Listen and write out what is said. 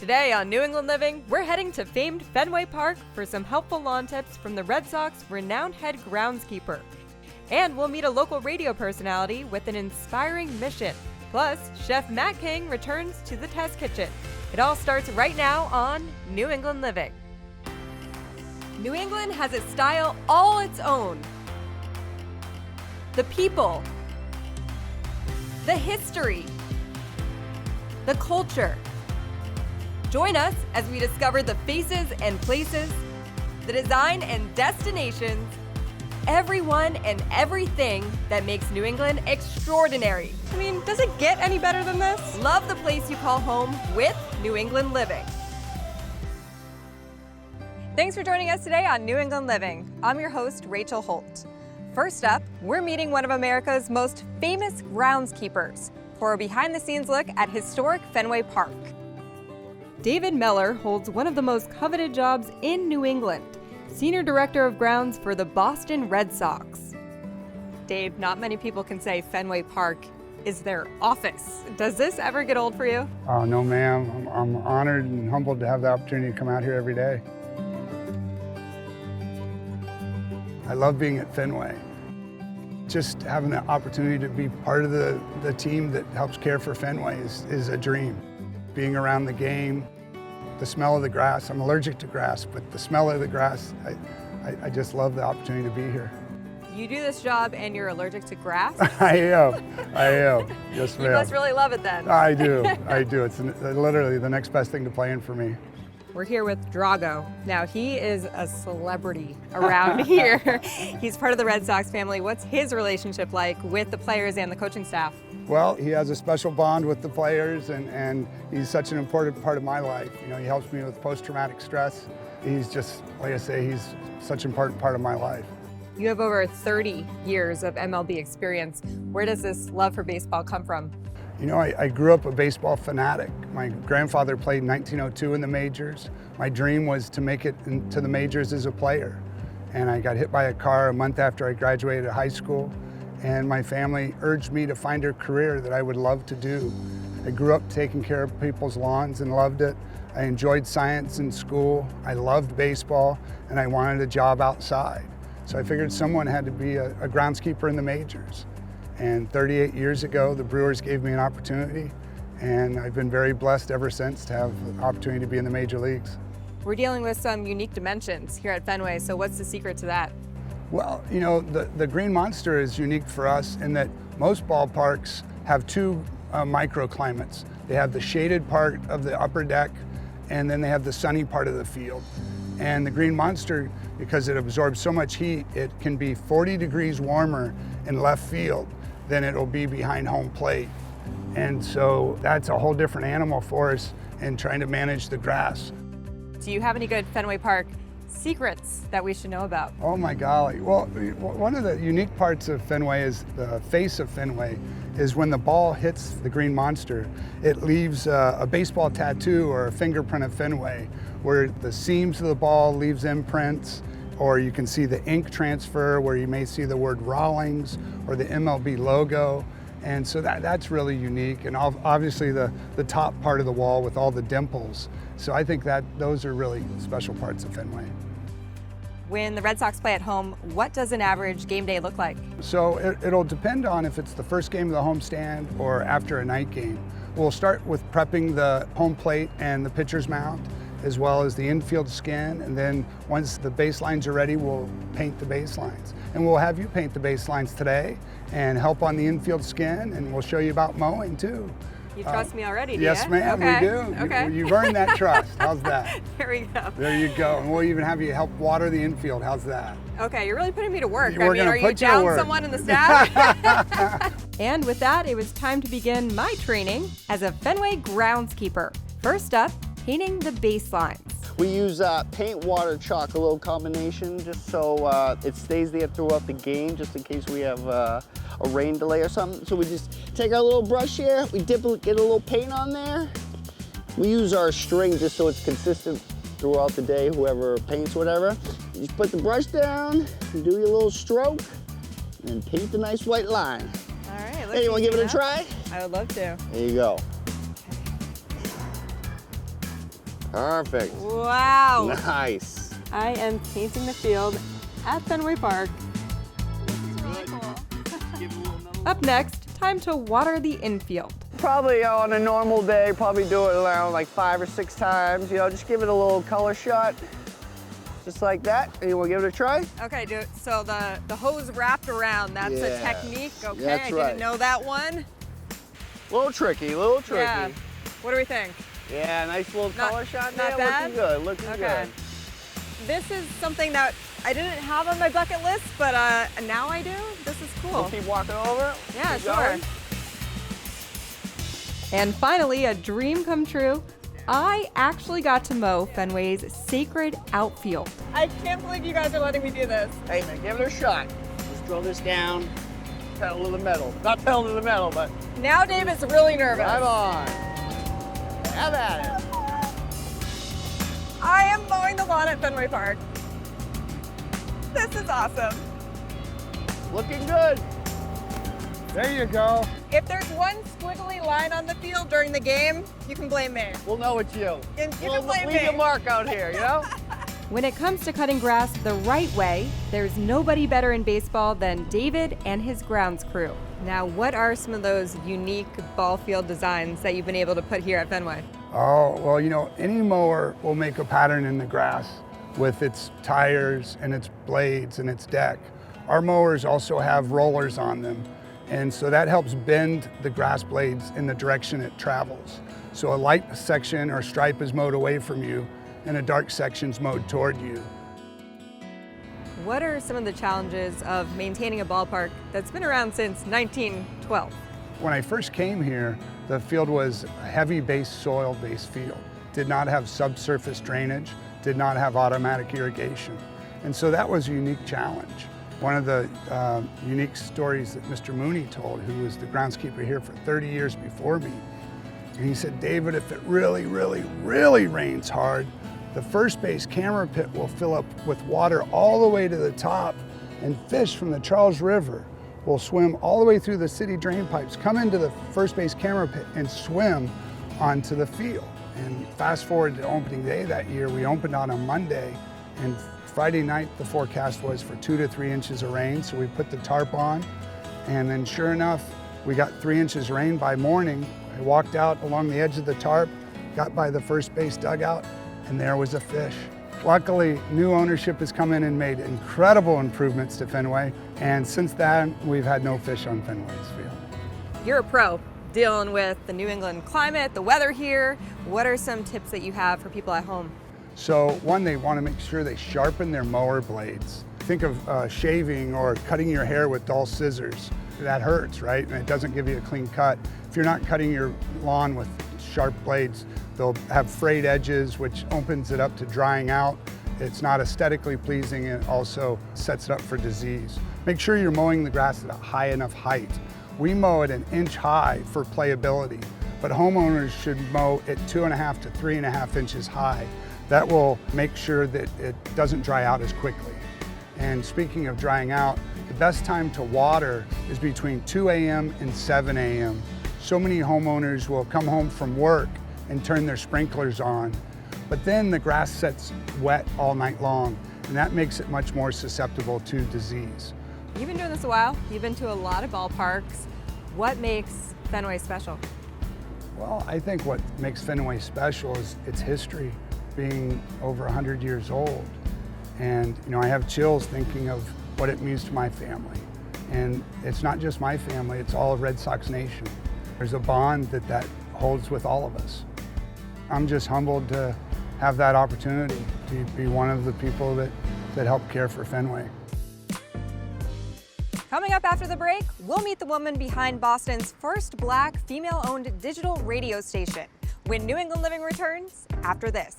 Today on New England Living, we're heading to famed Fenway Park for some helpful lawn tips from the Red Sox renowned head groundskeeper. And we'll meet a local radio personality with an inspiring mission. Plus, Chef Matt King returns to the test kitchen. It all starts right now on New England Living. New England has a style all its own. The people, the history, the culture. Join us as we discover the faces and places, the design and destinations, everyone and everything that makes New England extraordinary. I mean, does it get any better than this? Love the place you call home with New England Living. Thanks for joining us today on New England Living. I'm your host, Rachel Holt. First up, we're meeting one of America's most famous groundskeepers for a behind-the-scenes look at historic Fenway Park. David Mellor holds one of the most coveted jobs in New England, Senior Director of Grounds for the Boston Red Sox. Dave, not many people can say Fenway Park is their office. Does this ever get old for you? Oh, no, ma'am. I'm honored and humbled to have the opportunity to come out here every day. I love being at Fenway. Just having the opportunity to be part of the team that helps care for Fenway is a dream. Being around the game, the smell of the grass. I'm allergic to grass, but the smell of the grass, I just love the opportunity to be here. You do this job and you're allergic to grass? I am. Yes, ma'am. You must really love it then. I do. It's literally the next best thing to playing for me. We're here with Drago. Now, he is a celebrity around here. He's part of the Red Sox family. What's his relationship like with the players and the coaching staff? Well, he has a special bond with the players, and he's such an important part of my life. You know, he helps me with post-traumatic stress. He's just, like I say, he's such an important part of my life. You have over 30 years of MLB experience. Where does this love for baseball come from? You know, I grew up a baseball fanatic. My grandfather played in 1902 in the majors. My dream was to make it into the majors as a player. And I got hit by a car a month after I graduated high school. And my family urged me to find a career that I would love to do. I grew up taking care of people's lawns and loved it. I enjoyed science in school. I loved baseball, and I wanted a job outside. So I figured someone had to be a groundskeeper in the majors. And 38 years ago, the Brewers gave me an opportunity, and I've been very blessed ever since to have the opportunity to be in the major leagues. We're dealing with some unique dimensions here at Fenway, so what's the secret to that? Well, you know, the Green Monster is unique for us in that most ballparks have two microclimates. They have the shaded part of the upper deck, and then they have the sunny part of the field. And the Green Monster, because it absorbs so much heat, it can be 40 degrees warmer in left field than it'll be behind home plate. And so that's a whole different animal for us in trying to manage the grass. Do you have any good Fenway Park secrets that we should know about? Oh my golly. Well, one of the unique parts of Fenway is the face of Fenway is when the ball hits the Green Monster, it leaves a baseball tattoo or a fingerprint of Fenway, where the seams of the ball leaves imprints, or you can see the ink transfer where you may see the word Rawlings or the MLB logo. And so that's really unique. And obviously the top part of the wall with all the dimples. So I think that those are really special parts of Fenway. When the Red Sox play at home, what does an average game day look like? So it'll depend on if it's the first game of the homestand or after a night game. We'll start with prepping the home plate and the pitcher's mound, as well as the infield skin, and then once the baselines are ready, we'll paint the baselines. And we'll have you paint the baselines today and help on the infield skin, and we'll show you about mowing too. You trust me already, do Yes, you? ma'am, okay. we do. Okay. You've earned that trust. How's that? There we go. There you go. And we'll even have you help water the infield. How's that? Okay, you're really putting me to work. We're gonna are you put you to down work. someone in the staff? And with that, it was time to begin my training as a Fenway groundskeeper. First up, painting the baselines. We use paint, water, chalk, a little combination, just so it stays there throughout the game, just in case we have a rain delay or something. So we just take our little brush here, we dip it, get a little paint on there. We use our string just so it's consistent throughout the day, whoever paints whatever. You just put the brush down, and do your little stroke, and paint the nice white line. All right, Hey, you wanna give it a try? I would love to. There you go. Perfect. Wow. Nice. I am painting the field at Fenway Park. Up next, time to water the infield. Probably on a normal day, probably do it around like 5 or 6 times. You know, just give it a little color shot, just like that. And you want to give it a try? Okay, do it. So the hose wrapped around, that's a technique. Okay, that's I didn't know that one. A little tricky, a little tricky. Yeah. What do we think? Yeah, nice little color shot there. Not bad? Looking good, looking good. This is something that I didn't have on my bucket list, but now I do. This is cool. We'll keep walking over. Yeah, keep sure. going. And finally, a dream come true. I actually got to mow Fenway's sacred outfield. I can't believe you guys are letting me do this. Hey man, give it a shot. Just throw this down, pedal to the metal. Not pedal to the metal, but Now Dave is really nervous. right on. Have at it. I am mowing the lawn at Fenway Park. This is awesome. Looking good. There you go. If there's one squiggly line on the field during the game, you can blame me. We'll know it's you. You We'll can blame leave me. your mark out here, you know? When it comes to cutting grass the right way, there's nobody better in baseball than David and his grounds crew. Now, what are some of those unique ball field designs that you've been able to put here at Fenway? Oh, well, you know, any mower will make a pattern in the grass with its tires and its blades and its deck. Our mowers also have rollers on them, and so that helps bend the grass blades in the direction it travels. So a light section or stripe is mowed away from you, and a dark section's mowed toward you. What are some of the challenges of maintaining a ballpark that's been around since 1912? When I first came here, the field was a heavy-based, soil-based field. Did not have subsurface drainage, did not have automatic irrigation. And so that was a unique challenge. One of the unique stories that Mr. Mooney told, who was the groundskeeper here for 30 years before me, and he said, David, if it really, really, really rains hard, the first base camera pit will fill up with water all the way to the top, and fish from the Charles River will swim all the way through the city drain pipes, come into the first base camera pit and swim onto the field. And fast forward to opening day that year, we opened on a Monday, and Friday night the forecast was for 2 to 3 inches of rain, so we put the tarp on, and then sure enough, we got 3 inches rain by morning. I walked out along the edge of the tarp, got by the first base dugout, and there was a fish. Luckily, new ownership has come in and made incredible improvements to Fenway, and since then, we've had no fish on Fenway's field. You're a pro dealing with the New England climate, the weather here. What are some tips that you have for people at home? So one, they want to make sure they sharpen their mower blades. Think of shaving or cutting your hair with dull scissors. That hurts, right? And it doesn't give you a clean cut. If you're not cutting your lawn with sharp blades, they'll have frayed edges, which opens it up to drying out. It's not aesthetically pleasing, and it also sets it up for disease. Make sure you're mowing the grass at a high enough height. We mow it 1 inch high for playability, but homeowners should mow it 2.5 to 3.5 inches high. That will make sure that it doesn't dry out as quickly. And speaking of drying out, the best time to water is between 2 a.m. and 7 a.m. So many homeowners will come home from work and turn their sprinklers on, but then the grass sits wet all night long, and that makes it much more susceptible to disease. You've been doing this a while. You've been to a lot of ballparks. What makes Fenway special? Well, I think what makes Fenway special is its history, being over 100 years old. And you know, I have chills thinking of what it means to my family. And it's not just my family, it's all of Red Sox Nation. There's a bond that holds with all of us. I'm just humbled to have that opportunity to be one of the people that help care for Fenway. Coming up after the break, we'll meet the woman behind Boston's first Black female-owned digital radio station when New England Living returns after this.